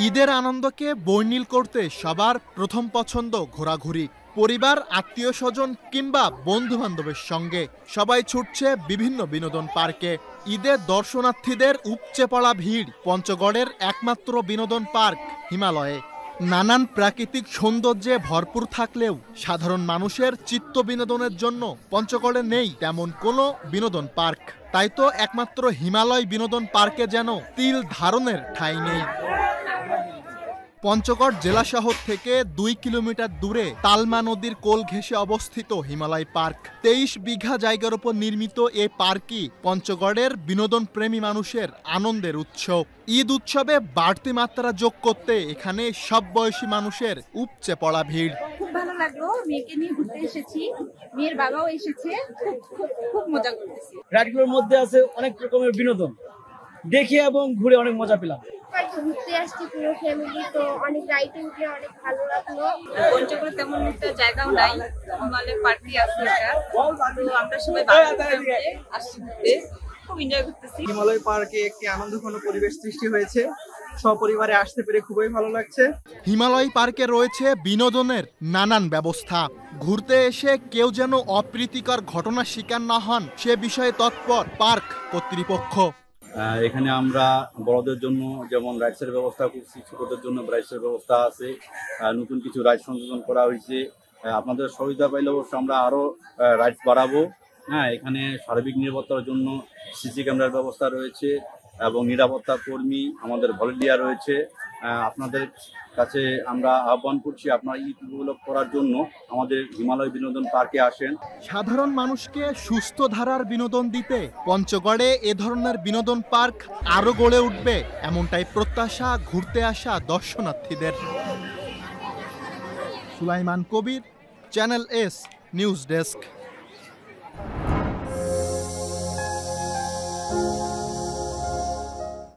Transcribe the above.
ঈদের আনন্দকে বর্ণিল করতে সবার প্রথম পছন্দ ঘোরাঘুরি। পরিবার, আত্মীয় স্বজন কিংবা বন্ধু বান্ধবের সঙ্গে সবাই ছুটছে বিভিন্ন বিনোদন পার্কে। ঈদে দর্শনার্থীদের উপচে পড়া ভিড় পঞ্চগড়ের একমাত্র বিনোদন পার্ক হিমালয়ে। নানান প্রাকৃতিক সৌন্দর্যে ভরপুর থাকলেও সাধারণ মানুষের চিত্ত বিনোদনের জন্য পঞ্চগড়ে নেই তেমন কোনো বিনোদন পার্ক। তাই তো একমাত্র হিমালয় বিনোদন পার্কে যেন তিল ধারণের ঠাঁই নেই। পঞ্চগড় জেলা শহর থেকে 2 কিলোমিটার দূরে তালমা নদীর কোল ঘেঁষে অবস্থিত হিমালয় পার্ক। 23 বিঘা জায়গার উপর নির্মিত এ পার্কই পঞ্চগড়ের বিনোদন প্রেমী মানুষের আনন্দের উৎস। ঈদ উৎসবে বাড়তি মাত্রা যোগ করতে এখানে সব বয়সী মানুষের উপচে পড়া ভিড়। খুব ভালো লাগলো, মেয়েকে নিয়ে ঘুরতে এসেছি, মেয়ের বাবাও এসেছে, খুব মজা করতেছি। রাইডগুলোর মধ্যে আছে অনেক রকমের বিনোদন, দেখে এবং ঘুরে অনেক মজা পেলাম। ঘুরতে আসছি পুরো ফ্যামিলি, তো অনেক রাইডে উঠে অনেক ভালো লাগলো। পঞ্চগড়ে তেমন একটা জায়গাও নাই, হিমালয় পার্কই আছে এটা, তো আমরা সবাই বাঙালি আসছি ঘুরতে, খুব এনজয় করতেছি। হিমালয় পার্কে একটি আনন্দঘন পরিবেশ সৃষ্টি হয়েছে, সপরিবারে আসতে পেরে খুবই ভালো লাগছে। হিমালয় পার্কে রয়েছে বিনোদনের নানান ব্যবস্থা। ঘুরতে এসে কেউ যেন অপ্রীতিকর ঘটনার শিকার না হন সে বিষয়ে তৎপর পার্ক কর্তৃপক্ষ। এখানে আমরা বড়দের জন্য যেমন রাইডসের ব্যবস্থা করছি, ছোটদের জন্য রাইডসের ব্যবস্থা আছে, নতুন কিছু রাইড সংযোজন করা হয়েছে। আপনাদের সহযোগিতা পাইলে অবশ্য আমরা আরও রাইডস বাড়াবো। এখানে সার্বিক নিরাপত্তার জন্য সিসি ক্যামেরার ব্যবস্থা রয়েছে এবং নিরাপত্তা কর্মী, আমাদের ভলেন্টিয়ার রয়েছে। আপনাদের কাছে আমরা আহ্বান করছি, আপনারা ঈদ উপভোগ করার জন্য আমাদের হিমালয় বিনোদন পার্কে আসেন। সাধারণ মানুষকে সুস্থ ধারার বিনোদন দিতে পঞ্চগড়ে এ ধরনের বিনোদন পার্ক আরও গড়ে উঠবে এমনটাই প্রত্যাশা ঘুরতে আসা দর্শনার্থীদের। সুলাইমান কবির, চ্যানেল এস নিউজ ডেস্ক।